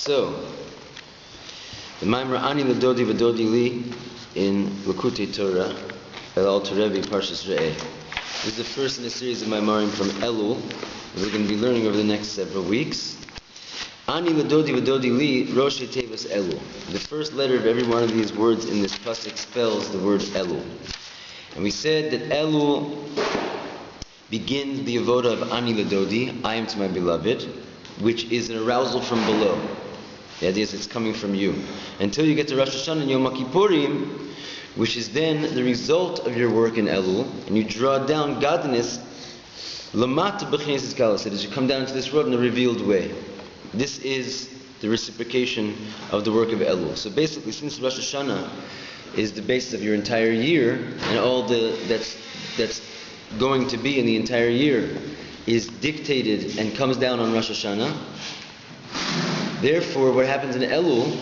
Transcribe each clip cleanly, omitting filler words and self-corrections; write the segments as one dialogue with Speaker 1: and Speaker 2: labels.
Speaker 1: So, the Maimer Ani Ladodi V'Dodi Li in Lakutei Torah, Elul to Rebbe Parshas Re'eh. This is the first in a series of Maimarim from Elul that we're going to be learning over the next several weeks. Ani Ladodi V'Dodi Li Rosh Tevas Elul. The first letter of every one of these words in this pasuk spells the word Elul. And we said that Elul begins the avoda of Ani Ladodi, I am to my beloved, which is an arousal from below. The idea is it's coming from you. Until you get to Rosh Hashanah and Yom Kippurim, which is then the result of your work in Elul, and you draw down godliness, Lamata b'chinas iskalos, that is, you come down to this world in a revealed way. This is the reciprocation of the work of Elul. So basically, since Rosh Hashanah is the basis of your entire year, and all that's going to be in the entire year is dictated and comes down on Rosh Hashanah. Therefore, what happens in Elul,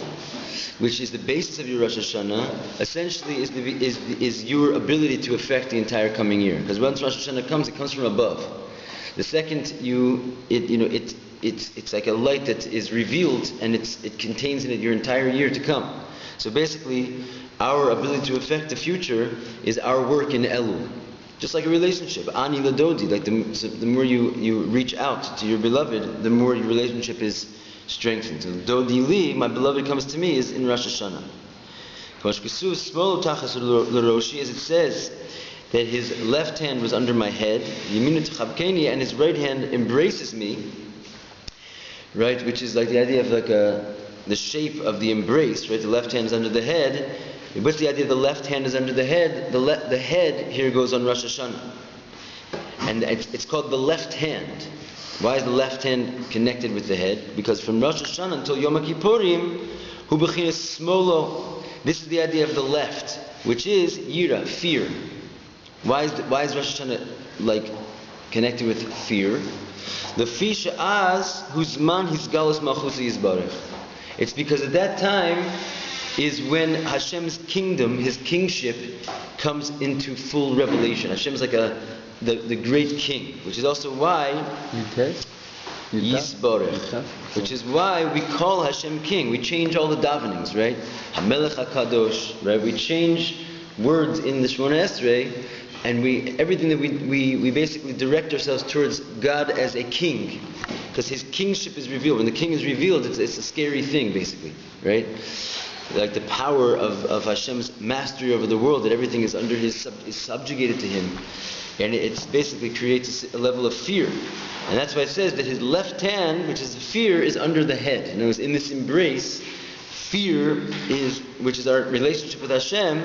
Speaker 1: which is the basis of your Rosh Hashanah, essentially is your ability to affect the entire coming year. Because once Rosh Hashanah comes, it comes from above. The second it's like a light that is revealed, and it contains in it your entire year to come. So basically, our ability to affect the future is our work in Elul. Just like a relationship, Ani Ladodi, like the more you reach out to your beloved, the more your relationship is strengthened. So Dodi Li, my beloved comes to me, is in Rosh Hashanah. As it says that his left hand was under my head, and his right hand embraces me, right? Which is like the idea of the shape of the embrace, right? The left hand is under the head. What's the idea? The left hand is under the head. The head here goes on Rosh Hashanah, and it's called the left hand. Why is the left hand connected with the head? Because from Rosh Hashanah until Yom Kippurim, hu b'chinas smolo. This is the idea of the left, which is yira, fear. Why is Rosh Hashanah like connected with fear? The fisha az huzman hisgalus malchusi yizbarech. It's because at that time is when Hashem's kingdom, His kingship, comes into full revelation. Hashem is like the great king, which is also why Yisborech, which is why we call Hashem king. We change all the davenings, right? Hamelech HaKadosh, right? We change words in the Shemona Esrei, and everything that we basically direct ourselves towards God as a king, because His kingship is revealed. When the king is revealed, it's a scary thing, basically, right? Like the power of Hashem's mastery over the world, that everything is under is subjugated to Him, and it basically creates a level of fear. And that's why it says that his left hand, which is fear, is under the head. In other words, in this embrace, fear is, which is our relationship with Hashem,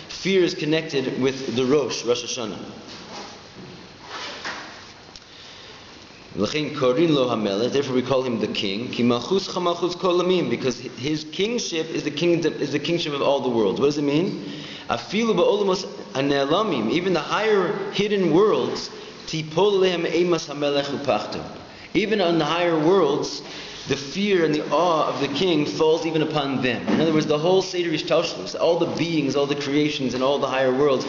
Speaker 1: fear is connected with the Rosh Hashanah. Therefore we call him the king, because his kingship is the kingship of all the world. What does it mean? Even the higher hidden worlds, even on the higher worlds, the fear and the awe of the king falls even upon them. In other words, the whole Seder Ishtalshlus, all the beings, all the creations, and all the higher worlds,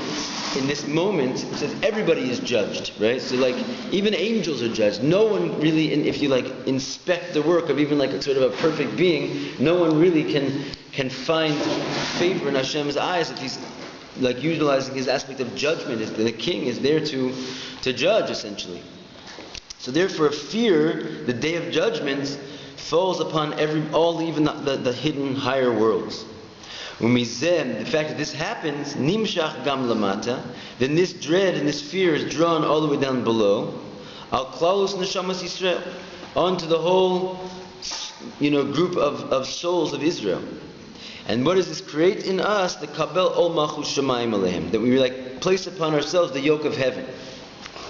Speaker 1: in this moment, it says everybody is judged, right? So like, even angels are judged. No one really, if you inspect the work of even a sort of a perfect being, no one really can find favor in Hashem's eyes if he's utilizing his aspect of judgment. The king is there to judge, essentially. So therefore, fear, the day of judgment, falls upon even the hidden higher worlds. The fact that this happens, nimshach gam lamata, then this dread and this fear is drawn all the way down below, al klalus neshamas Yisrael, onto the whole, group of souls of Israel. And what does this create in us? The kabel ol malchus shamayim aleim, that we place upon ourselves the yoke of heaven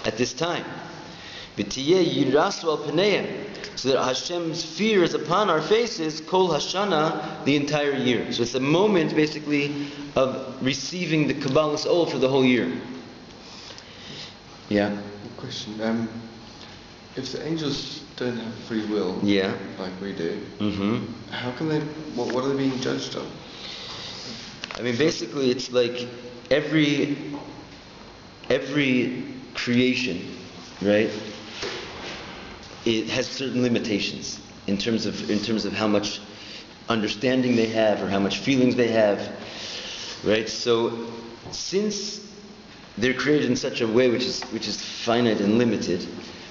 Speaker 1: at this time. V'tiyeh yirasu al pneim, so that Hashem's fear is upon our faces, kol Hashanah, the entire year. So it's a moment, basically, of receiving the Kabbalah's ol for the whole year. Yeah?
Speaker 2: Question. If the angels don't have free will, like we do, how can they, what are they being judged on?
Speaker 1: I mean, basically, it's like every creation, right? It has certain limitations. in terms of how much understanding they have or how much feelings they have, right? So since they're created in such a way which is finite and limited,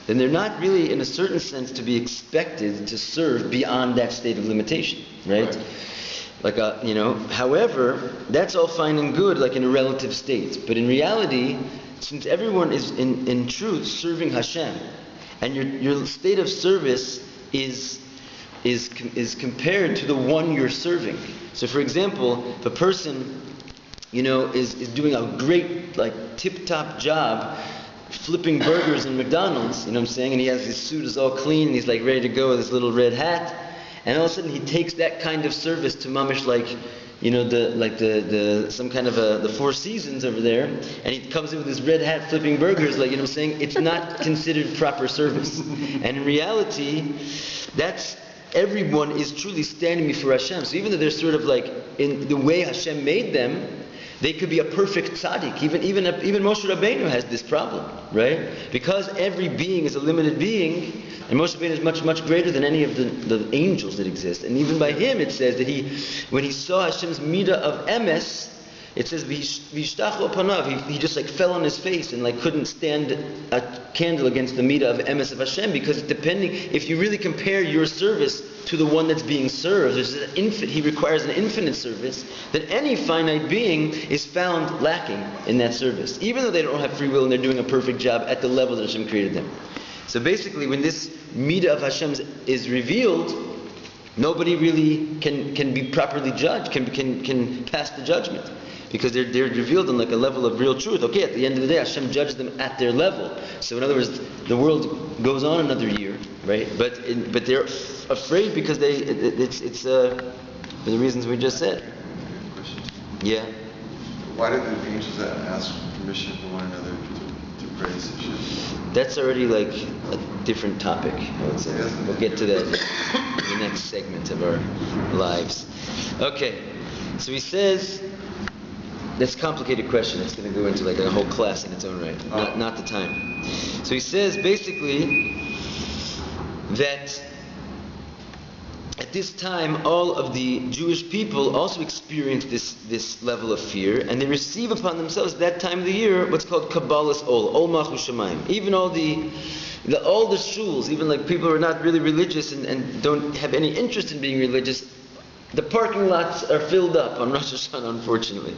Speaker 1: then they're not really, in a certain sense, to be expected to serve beyond that state of limitation, right? Like, however, that's all fine and good, like in a relative state. But in reality, since everyone is in truth serving Hashem, and your state of service is compared to the one you're serving. So, for example, if a person, is doing a great, like, tip-top job flipping burgers in McDonald's, you know what I'm saying? And he has his suit is all clean, and he's like ready to go with his little red hat. And all of a sudden he takes that kind of service to mamish, like, the some kind of the Four Seasons over there, and he comes in with his red hat flipping burgers, like, you know what I'm saying? It's not considered proper service. And in reality, everyone is truly standing before Hashem. So even though they're sort of like in the way Hashem made them, they could be a perfect tzaddik. Even Moshe Rabbeinu has this problem, right? Because every being is a limited being, and Moshe Rabbeinu is much, much greater than any of the angels that exist. And even by him it says that when he saw Hashem's midah of emes, it says v'yishtachu panav, he just like fell on his face and like couldn't stand a candle against the midah of emes of Hashem, because depending, if you really compare your service to the one that's being served, he requires an infinite service, then any finite being is found lacking in that service, even though they don't have free will and they're doing a perfect job at the level that Hashem created them. So basically, when this midah of Hashem is revealed, nobody really can be properly judged, can pass the judgment, because they're revealed on like a level of real truth. Okay, at the end of the day, Hashem judged them at their level. So in other words, the world goes on another year, right? But they're afraid because it's for the reasons we just said. Yeah.
Speaker 2: Why did the angels ask permission from one another to praise Hashem?
Speaker 1: That's already like a different topic, I would say. We'll get to that in the next segment of our lives. Okay, so he says, that's a complicated question. It's going to go into like a whole class in its own right. Not the time. So he says basically that at this time all of the Jewish people also experience this level of fear, and they receive upon themselves at that time of the year what's called Kabbalah's Ol Malchus Shamayim. Even all the shuls, even like people who are not really religious and don't have any interest in being religious, the parking lots are filled up on Rosh Hashanah, unfortunately.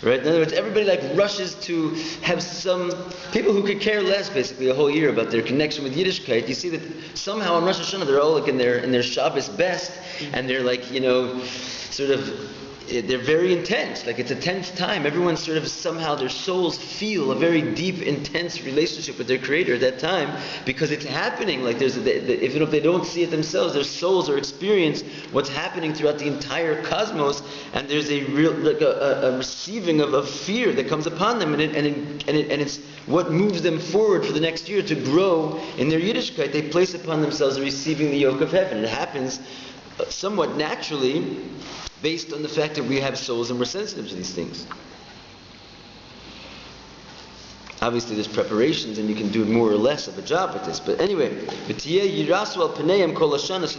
Speaker 1: Right? In other words, everybody like rushes to have some people who could care less basically a whole year about their connection with Yiddishkeit. You see that somehow on Rosh Hashanah they're all like in their Shabbos best, and they're like, sort of, they're very intense. Like it's a tense time. Everyone sort of somehow their souls feel a very deep, intense relationship with their Creator at that time, because it's happening. Like even if they don't see it themselves, their souls are experiencing what's happening throughout the entire cosmos, and there's a real a receiving of fear that comes upon them, and it's what moves them forward for the next year to grow in their Yiddishkeit. They place upon themselves receiving the yoke of heaven. It happens somewhat naturally, based on the fact that we have souls and we're sensitive to these things. Obviously there's preparations and you can do more or less of a job with this. But anyway, so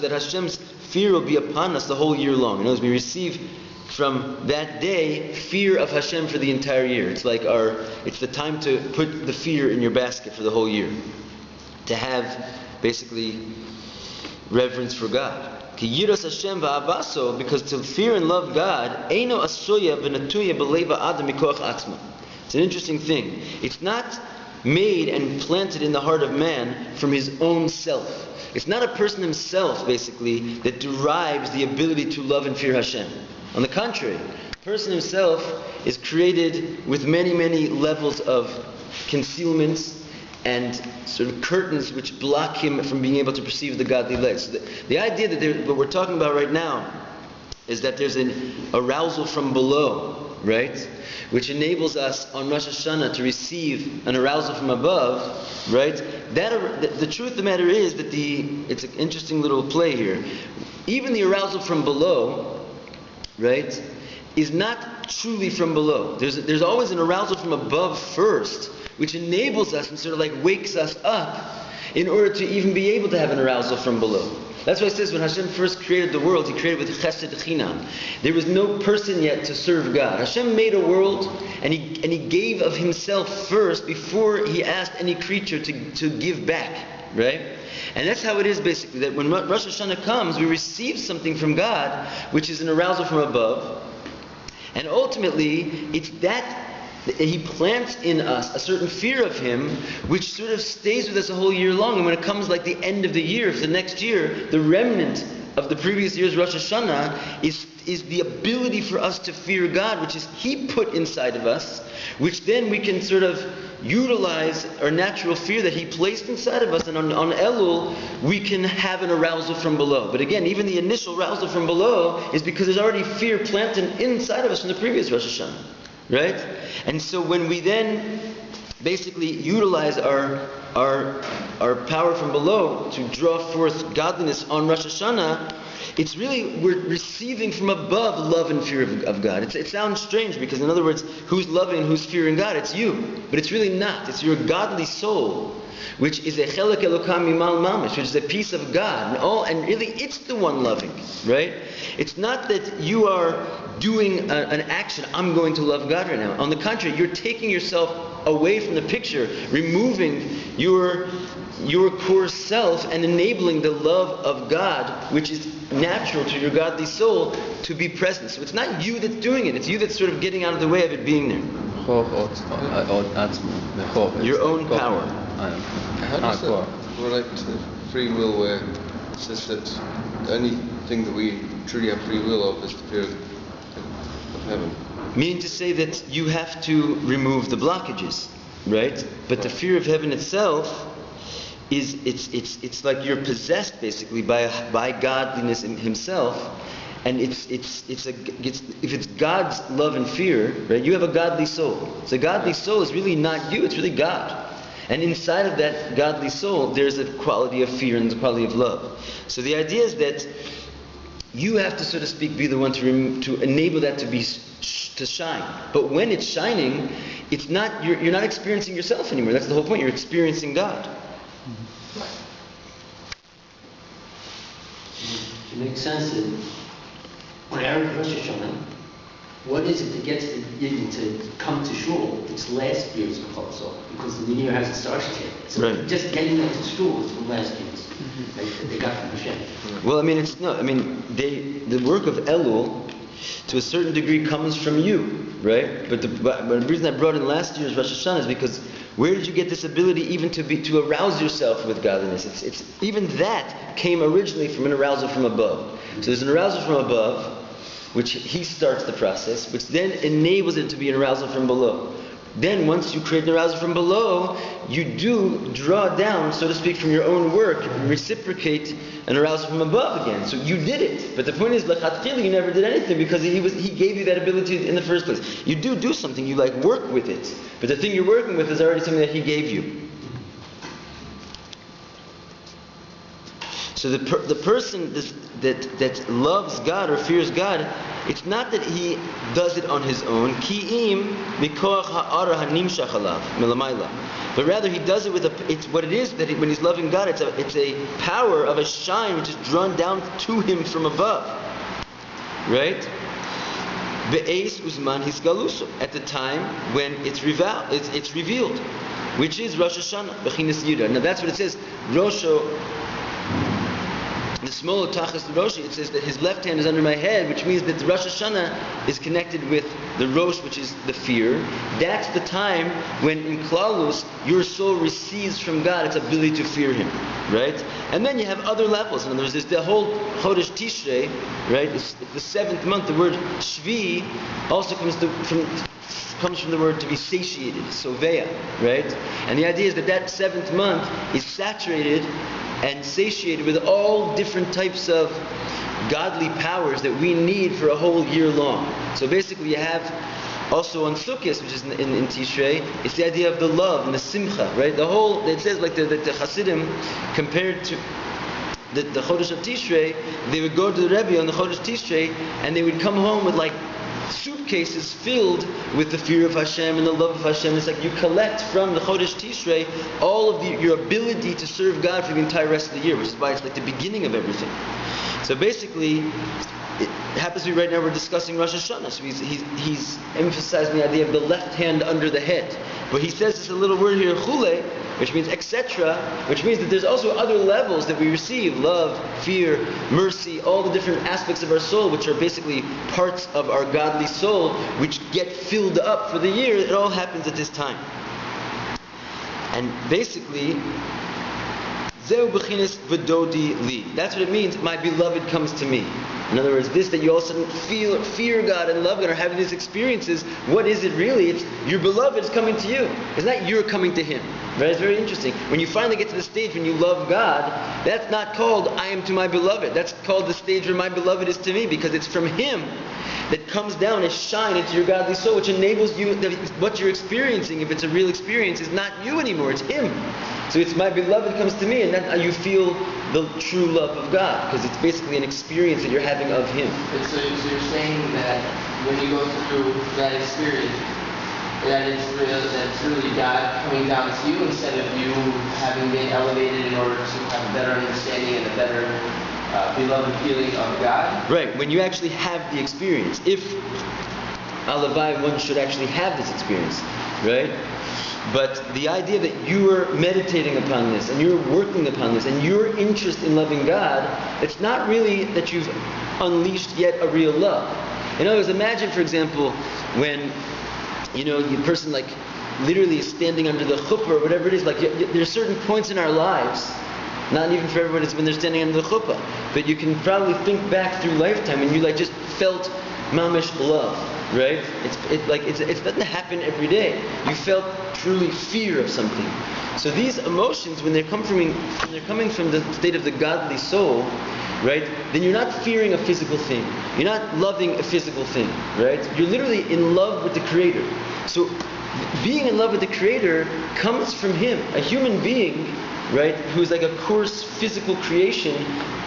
Speaker 1: that Hashem's fear will be upon us the whole year long. In other words, we receive from that day fear of Hashem for the entire year. It's like it's the time to put the fear in your basket for the whole year. To have basically reverence for God. Because to fear and love God, it's an interesting thing. It's not made and planted in the heart of man from his own self. It's not a person himself, basically, that derives the ability to love and fear Hashem. On the contrary, the person himself is created with many, many levels of concealments and sort of curtains which block him from being able to perceive the godly light. So the idea that what we're talking about right now is that there's an arousal from below, right? Which enables us on Rosh Hashanah to receive an arousal from above, right? The truth of the matter is that it's an interesting little play here. Even the arousal from below, right, is not truly from below. There's always an arousal from above first, which enables us and sort of like wakes us up in order to even be able to have an arousal from below. That's why it says when Hashem first created the world, He created with chesed chinam. There was no person yet to serve God. Hashem made a world, and He gave of Himself first before He asked any creature to give back, right? And that's how it is basically, that when Rosh Hashanah comes, we receive something from God, which is an arousal from above. And ultimately, it's that He plants in us a certain fear of Him, which sort of stays with us a whole year long. And when it comes like the end of the year, for the next year, the remnant of the previous year's Rosh Hashanah is the ability for us to fear God, which is He put inside of us, which then we can sort of utilize our natural fear that He placed inside of us, and on Elul we can have an arousal from below. But again, even the initial arousal from below is because there's already fear planted inside of us from the previous Rosh Hashanah, right? And so when we then basically utilize our power from below to draw forth godliness on Rosh Hashanah, it's really, we're receiving from above love and fear of God. It sounds strange because, in other words, who's loving and who's fearing God? It's you. But it's really not. It's your godly soul, which is a chelek elokam mimal mamish, which is a piece of God. And really, it's the one loving, right? It's not that you are doing an action, I'm going to love God right now. On the contrary, you're taking yourself away from the picture, removing your core self and enabling the love of God, which is natural to your godly soul, to be present. So it's not you that's doing it, it's you that's sort of getting out of the way of it being there. Your own power.
Speaker 2: How does that relate to free will, where it says that the only thing that we truly have free will of is the fear of heaven?
Speaker 1: Meaning to say that you have to remove the blockages, right? But the fear of heaven itself is it's like you're possessed basically by godliness in Himself, and if it's God's love and fear, right? You have a godly soul. So godly soul is really not you; it's really God. And inside of that godly soul, there's a quality of fear and a quality of love. So the idea is that you have to, so to speak, be the one to enable that to shine. But when it's shining, it's not you're not experiencing yourself anymore. That's the whole point. You're experiencing God.
Speaker 3: It makes sense that on Erev Rosh Hashanah, what is it that gets the Yidden to come to shul? It's last year's proposal, because the new year hasn't started yet. So
Speaker 1: right.
Speaker 3: Just getting them to shul is from last year's. They got from Hashem.
Speaker 1: Well, the work of Elul, to a certain degree, comes from you, right? But the reason I brought in last year's Rosh Hashanah is because where did you get this ability even to arouse yourself with godliness? It's even that came originally from an arousal from above. So there's an arousal from above, which He starts the process, which then enables it to be an arousal from below. Then once you create an arousal from below, you do draw down, so to speak, from your own work, reciprocate an arousal from above again. So you did it. But the point is, l'chatchila, you never did anything because He gave you that ability in the first place. You do something, you work with it. But the thing you're working with is already something that He gave you. So the person that loves God or fears God, it's not that he does it on his own, ki'im mikoach ha'ara hanimshach alav milamayla, but rather he does it with it's what it is that when he's loving God, it's a power of a shine which is drawn down to him from above, right? Be'ez uzman hisgaluso, at the time when it's revealed, which is Rosh Hashanah, bechinas Yudah. Now that's what it says. The small tachas Roshi, it says that his left hand is under my head, which means that the Rosh Hashanah is connected with the Rosh, which is the fear. That's the time when in Klalus your soul receives from God its ability to fear Him, right? And then you have other levels. In other words, there's the whole Chodesh Tishrei, right? It's the 7th month. The word Shvi also comes from the word to be satiated, soveya, right? And the idea is that 7th month is saturated and satiated with all different types of godly powers that we need for a whole year long. So basically you have also on Sukkot, which is in Tishrei, it's the idea of the love and the simcha, right? It says like the Chassidim, compared to the Chodesh of Tishrei, they would go to the Rebbe on the Chodesh Tishrei and they would come home with suitcases filled with the fear of Hashem and the love of Hashem. It's like you collect from the Chodesh Tishrei all of your ability to serve God for the entire rest of the year, which is why it's like the beginning of everything. So basically, it happens to be right now we're discussing Rosh Hashanah, so he's emphasizing the idea of the left hand under the head. But he says this a little word here, chule, which means etc., which means that there's also other levels that we receive: love, fear, mercy, all the different aspects of our soul, which are basically parts of our godly soul, which get filled up for the year. It all happens at this time. And basically, Zeu b'chinas v'dodi li. That's what it means, my beloved comes to me. In other words, this that you all of a sudden fear God and love God, or having these experiences, what is it really? It's your beloved is coming to you. It's not you're coming to him. Right? It's very interesting. When you finally get to the stage when you love God, that's not called I am to my beloved. That's called the stage where my beloved is to me, because it's from him that comes down and shine into your godly soul, which enables you, that what you're experiencing, if it's a real experience, is not you anymore, it's him. So it's my beloved comes to me, and then you feel the true love of God, because it's basically an experience that you're having of him.
Speaker 4: So you're saying that when you go through that experience, that it's really God coming down to you instead of you having been elevated in order to have a better understanding and a better beloved feeling of God?
Speaker 1: Right, when you actually have the experience. If Alavai, one should actually have this experience, right? But the idea that you are meditating upon this, and you're working upon this, and your interest in loving God, it's not really that you've unleashed yet a real love. In other words, imagine, for example, when, the person like literally is standing under the chuppah or whatever it is, like there are certain points in our lives, not even for everyone, it's when they're standing under the chuppah, but you can probably think back through lifetime and you like just felt mamish love, right? It doesn't happen every day. You felt truly fear of something. So these emotions, when they're coming from the state of the godly soul, right? Then you're not fearing a physical thing. You're not loving a physical thing, right? You're literally in love with the Creator. So being in love with the Creator comes from Him. A human being, right, who's like a coarse physical creation,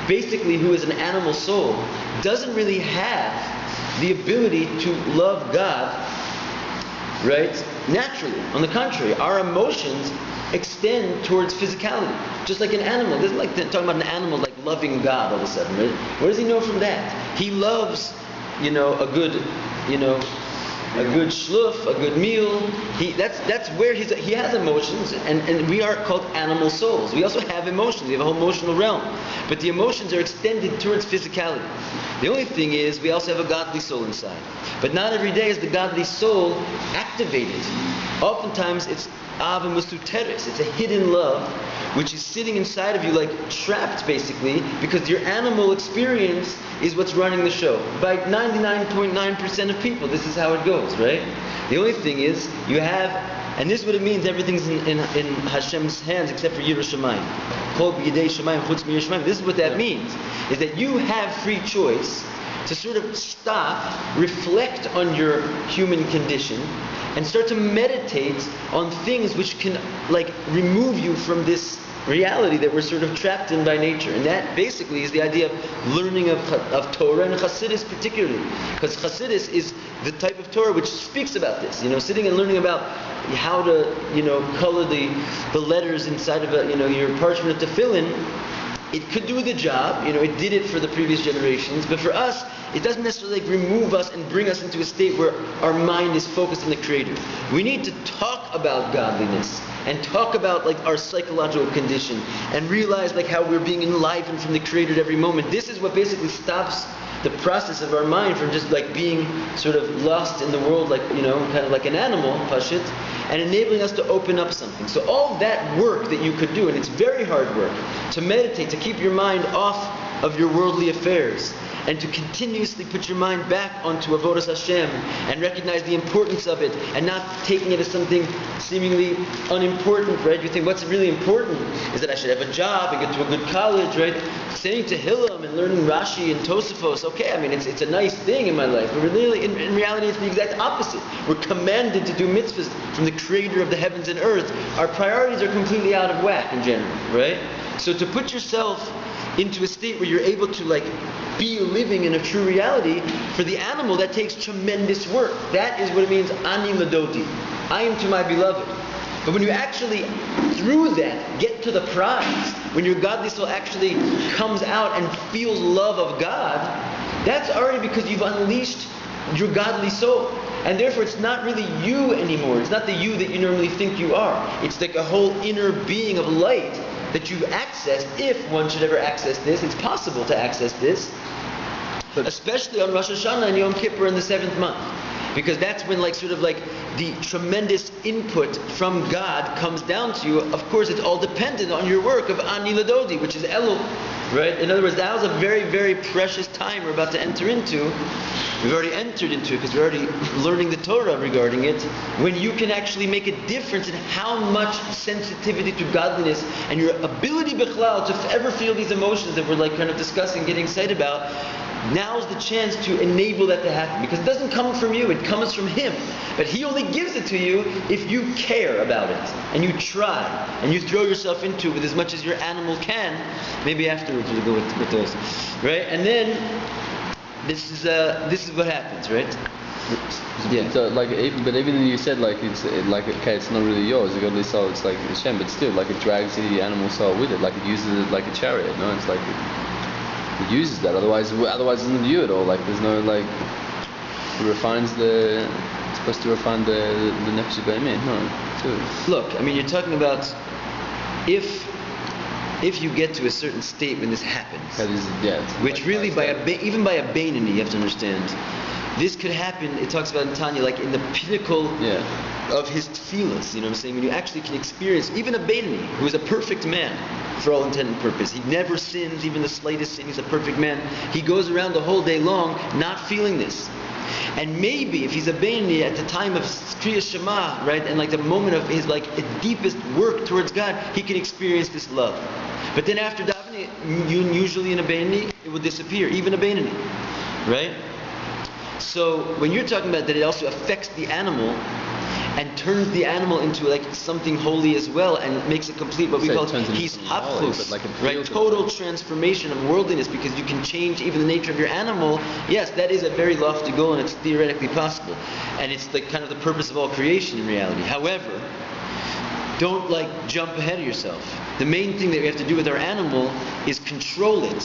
Speaker 1: basically who is an animal soul, doesn't really have the ability to love God, right, naturally. On the contrary, our emotions extend towards physicality, just like an animal. It isn't like talking about an animal like loving God all of a sudden, right? What does he know from that? He loves, a good, a good shluff, a good meal. That's where he has emotions, and we are called animal souls. We also have emotions. We have a whole emotional realm. But the emotions are extended towards physicality. The only thing is, we also have a godly soul inside. But not every day is the godly soul activated. Oftentimes it's Ava Musuteres. It's a hidden love which is sitting inside of you, like trapped basically, because your animal experience is what's running the show. By 99.9% of people, this is how it goes, right? The only thing is, you have, and this is what it means, everything's in Hashem's hands except for Yerushalayim. Kol b'yidei Shamayim chutz miYerushalayim. This is what that means, is that you have free choice to sort of stop, reflect on your human condition, and start to meditate on things which can remove you from this reality that we're sort of trapped in by nature. And that basically is the idea of learning of Torah, and Chassidus particularly. Because Chassidus is the type of Torah which speaks about this. Sitting and learning about how to, color the letters inside of your parchment of tefillin. It could do the job, it did it for the previous generations, but for us, it doesn't necessarily remove us and bring us into a state where our mind is focused on the Creator. We need to talk about godliness and talk about our psychological condition and realize how we're being enlivened from the Creator at every moment. This is what basically stops the process of our mind from just being sort of lost in the world, kind of like an animal, pashit, and enabling us to open up something. So all that work that you could do, and it's very hard work, to meditate, to keep your mind off of your worldly affairs, and to continuously put your mind back onto Avodas Hashem and recognize the importance of it and not taking it as something seemingly unimportant, right? You think what's really important is that I should have a job and get to a good college, right? Saying Tehillim and learning Rashi and Tosafos, okay, it's a nice thing in my life, but really, in reality, it's the exact opposite. We're commanded to do mitzvahs from the Creator of the heavens and earth. Our priorities are completely out of whack in general, right? So to put yourself into a state where you're able to like be living in a true reality. For the animal, that takes tremendous work. That is what it means, ani ladoti. I am to my beloved. But when you actually, through that, get to the prize, when your godly soul actually comes out and feels love of God, that's already because you've unleashed your godly soul. And therefore it's not really you anymore. It's not the you that you normally think you are. It's like a whole inner being of light that you've accessed, if one should ever access this. It's possible to access this, but especially on Rosh Hashanah and Yom Kippur in the 7th month. Because that's when the tremendous input from God comes down to you. Of course, it's all dependent on your work of Ani Ladodi, which is Elul. Right? In other words, that was a very, very precious time we're about to enter into. We've already entered into it because we're already learning the Torah regarding it. When you can actually make a difference in how much sensitivity to godliness and your ability bichlal to ever feel these emotions that we're kind of discussing, getting excited about. Now's the chance to enable that to happen, because it doesn't come from you, it comes from Him. But He only gives it to you if you care about it, and you try, and you throw yourself into it with as much as your animal can. Maybe afterwards we'll go with those, right? And then this is what happens, right? Yeah.
Speaker 5: So, but even you said okay, it's not really yours, the godly soul. It's like Hashem, but still, it drags the animal soul with it, it uses it like a chariot. No, it's it uses that. Otherwise, it doesn't you at all. There's no it refines the. It's supposed to refine the nefesh b'emet. No, too.
Speaker 1: Look, you're talking about if you get to a certain state when this happens,
Speaker 5: that is,
Speaker 1: which really even by a Beinoni, you have to understand. This could happen, it talks about in Tanya, in the pinnacle of his tefillas, you know what I'm saying? When you actually can experience, even a Beinoni, who is a perfect man, for all intent and purpose. He never sins, even the slightest sin, he's a perfect man. He goes around the whole day long not feeling this. And maybe if he's a Beinoni at the time of Kriyas Shema, right, and the moment of his deepest work towards God, he can experience this love. But then after davening, usually in a Beinoni, it will disappear, even a Beinoni, right? So when you're talking about that, it also affects the animal and turns the animal into something holy as well, and makes it complete what we call his hapchus, right? Total transformation of worldliness, because you can change even the nature of your animal. Yes, that is a very lofty goal, and it's theoretically possible, and it's kind of the purpose of all creation in reality. However, don't jump ahead of yourself. The main thing that we have to do with our animal is control it.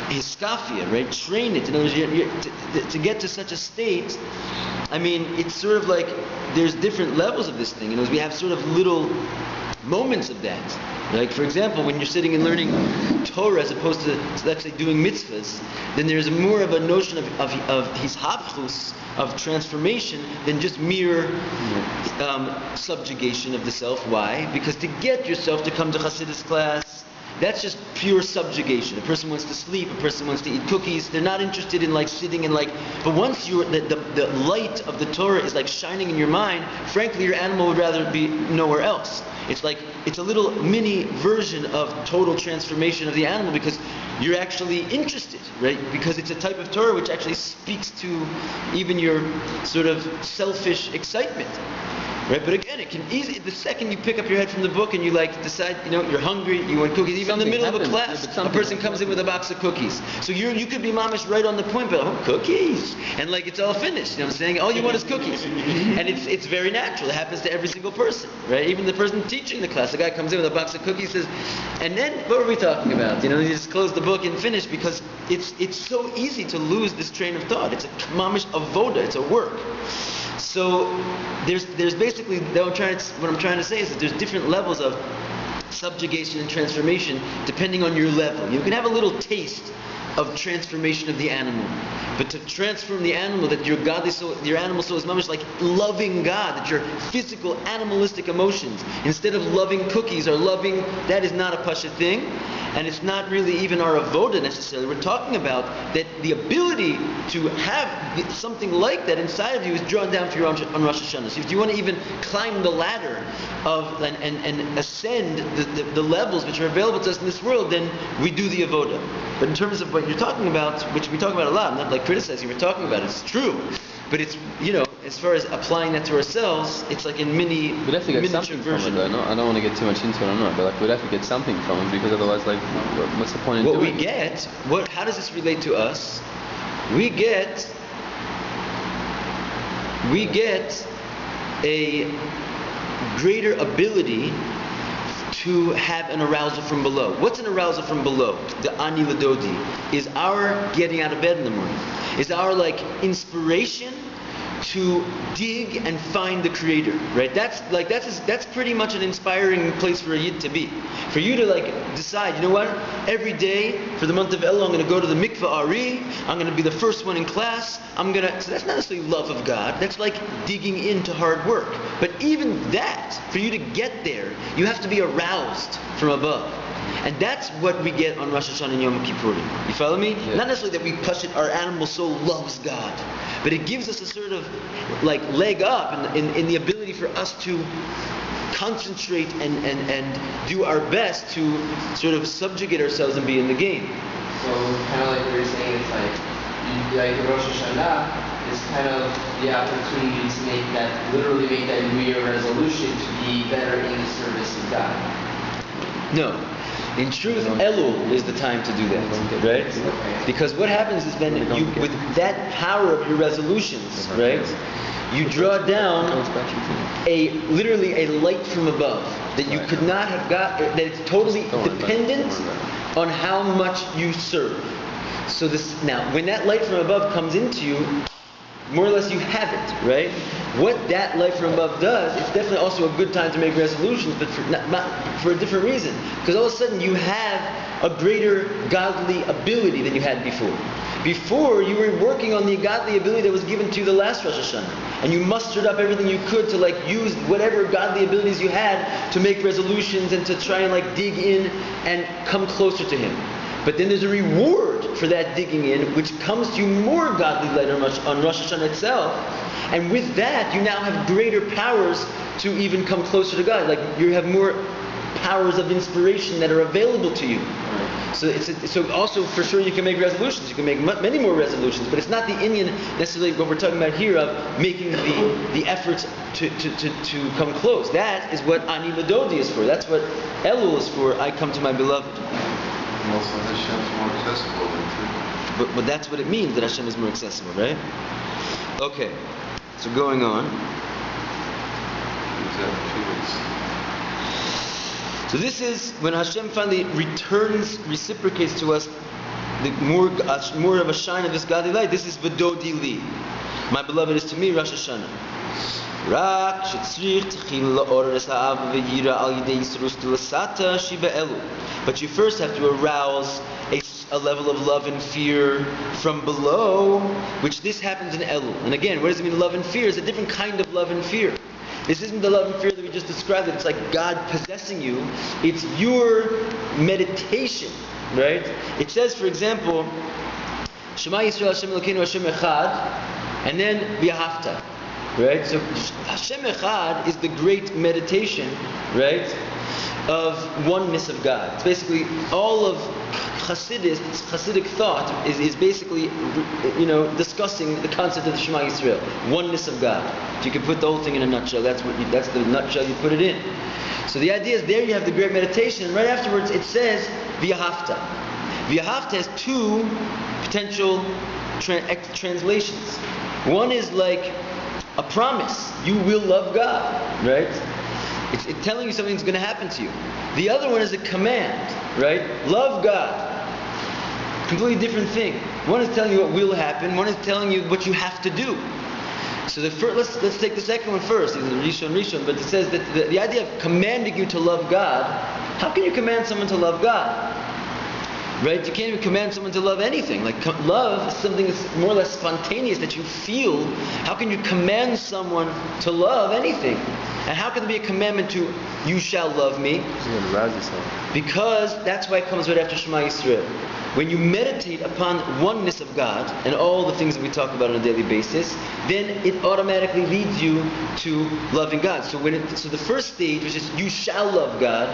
Speaker 1: Hiskafia, right? Train it. In other words, to get to such a state, it's sort of there's different levels of this thing. In other words, we have sort of little moments of that. For example, when you're sitting and learning Torah as opposed to actually doing mitzvahs, then there's more of a notion of his hapchus, of transformation, than just mere subjugation of the self. Why? Because to get yourself to come to Chassidus class, that's just pure subjugation. A person wants to sleep, a person wants to eat cookies. They're not interested in sitting and but once the light of the Torah is shining in your mind, frankly your animal would rather be nowhere else. It's it's a little mini version of total transformation of the animal, because you're actually interested, right? Because it's a type of Torah which actually speaks to even your sort of selfish excitement. Right? But again, it can easily, the second you pick up your head from the book and you decide, you're hungry, you want cookies, even in the middle of a class, a person comes in with a box of cookies. So you could be mamish right on the point, but cookies! And it's all finished, you know what I'm saying? All you want is cookies. And it's very natural, it happens to every single person, right? Even the person teaching the class, the guy comes in with a box of cookies, says, and then, what were we talking about? You just close the book and finish, because it's so easy to lose this train of thought. It's a mamish avoda, it's a work. So there's basically, what I'm trying to say is that there's different levels of subjugation and transformation depending on your level. You can have a little taste of transformation of the animal, but to transform the animal, that your godly soul, your animal soul is much loving God, that your physical animalistic emotions, instead of loving cookies or loving, that is not a pasha thing, and it's not really even our avoda necessarily. We're talking about that the ability to have something like that inside of you is drawn down for you on Rosh Hashanah. So if you want to even climb the ladder of and ascend the levels which are available to us in this world, then we do the avoda. But in terms of what you're talking about, which we talk about a lot, I'm not criticizing, we're talking about it, it's true. But it's, as far as applying that to ourselves, it's like in
Speaker 5: We'd have to get
Speaker 1: miniature
Speaker 5: something
Speaker 1: version.
Speaker 5: from it, though. No? I don't want to get too much into it, but like we'd have to get something from it, because otherwise, like, what's the point in
Speaker 1: What
Speaker 5: doing
Speaker 1: we
Speaker 5: it?
Speaker 1: get, how does this relate to us? We get a greater ability to have an arousal from below. What's an arousal from below? The ani ladodi is our getting out of bed in the morning. Is our inspiration to dig and find the Creator, right? That's pretty much an inspiring place for a yid to be. For you to decide, you know what? Every day for the month of Elul, I'm going to go to the mikvah ari. I'm going to be the first one in class. So that's not necessarily love of God. That's like digging into hard work. But even that, for you to get there, you have to be aroused from above. And that's what we get on Rosh Hashanah and Yom Kippurim. You follow me?
Speaker 5: Yeah.
Speaker 1: Not necessarily that we push it, our animal soul loves God, but it gives us a sort of leg up in the ability for us to concentrate and do our best to sort of subjugate ourselves and be in the game.
Speaker 4: So kind of like what you're saying, it's like Rosh Hashanah is kind of the opportunity to literally make that New Year resolution to be better in the service of God.
Speaker 1: No. In truth, Elul is the time to do that, right? Because what happens is then with that power of your resolutions, right? You draw down literally a light from above that you could not have got, that it's totally dependent on how much you serve. So now, when that light from above comes into you, more or less you have it, right? What that light from above does, it's definitely also a good time to make resolutions, but for a different reason. Because all of a sudden you have a greater godly ability than you had before. Before, you were working on the godly ability that was given to you the last Rosh Hashanah. And you mustered up everything you could to use whatever godly abilities you had to make resolutions and to try and dig in and come closer to Him. But then there's a reward for that digging in, which comes to you more godly light on Rosh Hashanah itself. And with that, you now have greater powers to even come closer to God. You have more powers of inspiration that are available to you. So so also for sure you can make resolutions. You can make many more resolutions, but it's not the inyan necessarily what we're talking about here of making the efforts to come close. That is what ani ladodi is for. That's what Elul is for. I come to my beloved.
Speaker 2: And also Hashem's more accessible than truth.
Speaker 1: But that's what it means, that Hashem is more accessible, right? Okay, so going on. So this is when Hashem finally reciprocates to us the more of a shine of this godly light. This is V'dodi li. My beloved is to me Rosh Hashanah. Rak shetzrich tchil la'or es ha'av v'yira al yidei yisrus t'lasata shiva elu. But you first have to arouse a level of love and fear from below, which this happens in Elul. And again, what does it mean love and fear? It's a different kind of love and fear. This isn't the love and fear that we just described, that it's like God possessing you. It's your meditation, right? It says, for example, Shema Yisrael Hashem Elokeinu Hashem Echad, and then V'ahavta, right? So Hashem Echad is the great meditation, right, of oneness of God. It's basically all of Chassidic thought is basically, discussing the concept of the Shema Yisrael, oneness of God. If you could put the whole thing in a nutshell, that's the nutshell you put it in. So the idea is there you have the great meditation, and right afterwards it says V'ahavta. V'ahavta has two potential translations. One is like a promise. You will love God, right? It's telling you something's going to happen to you. The other one is a command, right? Love God. Completely different thing. One is telling you what will happen. One is telling you what you have to do. So let's take the second one first. It's Rishon. But it says that the idea of commanding you to love God. How can you command someone to love God? Right? You can't even command someone to love anything. Love is something that's more or less spontaneous that you feel. How can you command someone to love anything? And how can there be a commandment to, you shall love me? Because that's why it comes right after Shema Yisrael. When you meditate upon oneness of God and all the things that we talk about on a daily basis, then it automatically leads you to loving God. So the first stage, which is you shall love God,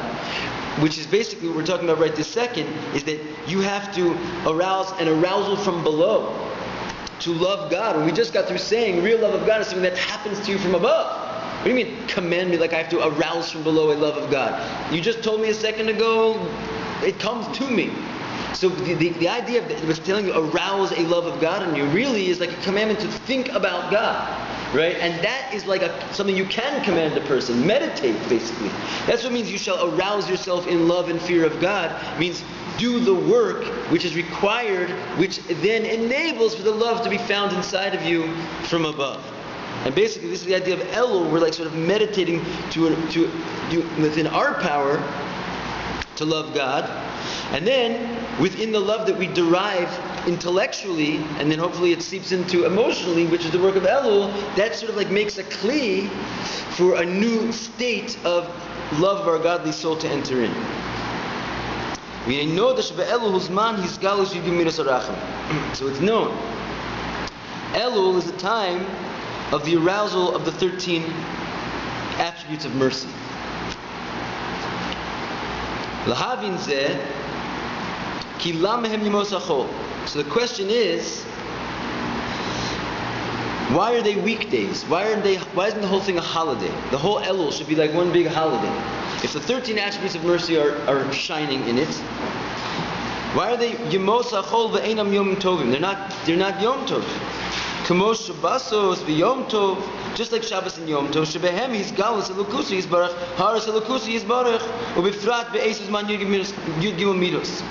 Speaker 1: which is basically what we're talking about right this second, is that you have to arouse an arousal from below to love God. When we just got through saying real love of God is something that happens to you from above. What do you mean, command me, like I have to arouse from below a love of God? You just told me a second ago, it comes to me. So the idea of it was telling you arouse a love of God in you really is like a commandment to think about God, right? And that is like something you can command a person. Meditate, basically. That's what it means you shall arouse yourself in love and fear of God. It means do the work which is required, which then enables for the love to be found inside of you from above. And basically this is the idea of Elul. We're like sort of meditating to within our power to love God. And then, within the love that we derive intellectually, and then hopefully it seeps into emotionally, which is the work of Elul, that sort of like makes a kli for a new state of love of our godly soul to enter in. So it's known. Elul is the time of the arousal of the 13 attributes of mercy. Lahavin zeh ki lamehem yemos hachol. So the question is, why are they weekdays? Why isn't the whole thing a holiday? The whole Elul should be like one big holiday. If the 13 attributes of mercy are shining in it, why are they yemos hachol ve'enam yom tovim? They're not yom tov. Kamo Shabbosos v'Yom Tov, just like Shabbos and Yom Tov, shebehem hisgalus elokusi yisbarach, haras elokusi yisbarach, ubifrat be'esus man yud gimel midos.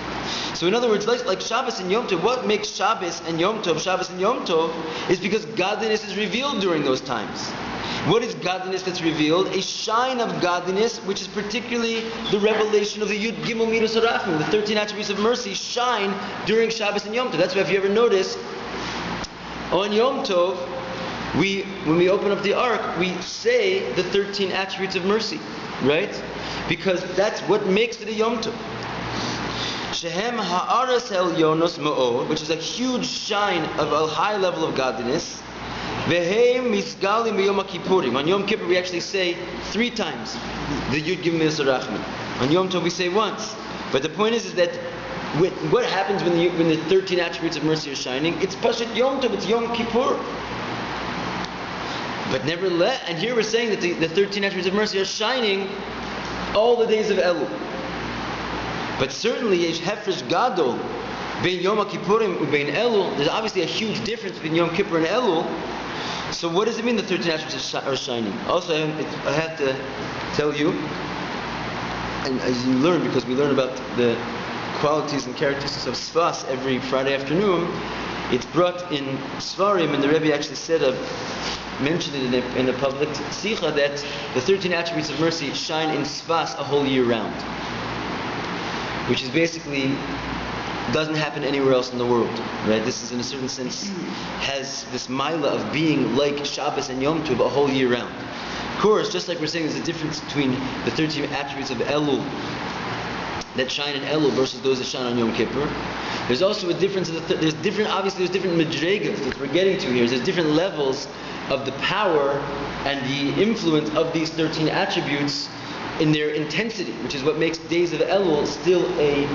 Speaker 1: So in other words, like Shabbos and Yom Tov, what makes Shabbos and Yom Tov, is because godliness is revealed during those times. What is godliness that's revealed? A shine of godliness, which is particularly the revelation of the Yud Gimel Midos Harachim, the 13 attributes of mercy, shine during Shabbos and Yom Tov. That's why if you ever notice, on Yom Tov, when we open up the Ark, we say the 13 attributes of mercy, right? Because that's what makes it a Yom Tov. Shehem ha'aras yonos ma'od, which is a huge shine of a high level of godliness. Vehem misgalim b'yom kippurim. On Yom Kippur we actually say 3 times the Yud Gimel Midos Harachim. On Yom Tov we say once. But the point is that what happens when the 13 attributes of mercy are shining? It's Pashat Yom Tov, it's Yom Kippur. But nevertheless, and here we're saying that the 13 attributes of mercy are shining all the days of Elul. But certainly, Yesh Hefresh Gadol, Bein Yom Kippurim Ubein Elul, there's obviously a huge difference between Yom Kippur and Elul. So what does it mean the 13 attributes are shining? Also, I have to tell you, and as you learn, because we learn about the qualities and characteristics of Sfas every Friday afternoon, it's brought in Svarim, and the Rebbe actually mentioned it in a public Sikha, that the 13 attributes of mercy shine in Sfas a whole year round, which is basically doesn't happen anywhere else in the world, right? This is in a certain sense has this mila of being like Shabbos and Yom Tov a whole year round. Of course, just like we're saying, there's a difference between the 13 attributes of Elul that shine in Elul versus those that shine on Yom Kippur. There's also a difference. There's different madregas that we're getting to here. There's different levels of the power and the influence of these 13 attributes in their intensity, which is what makes days of Elul still a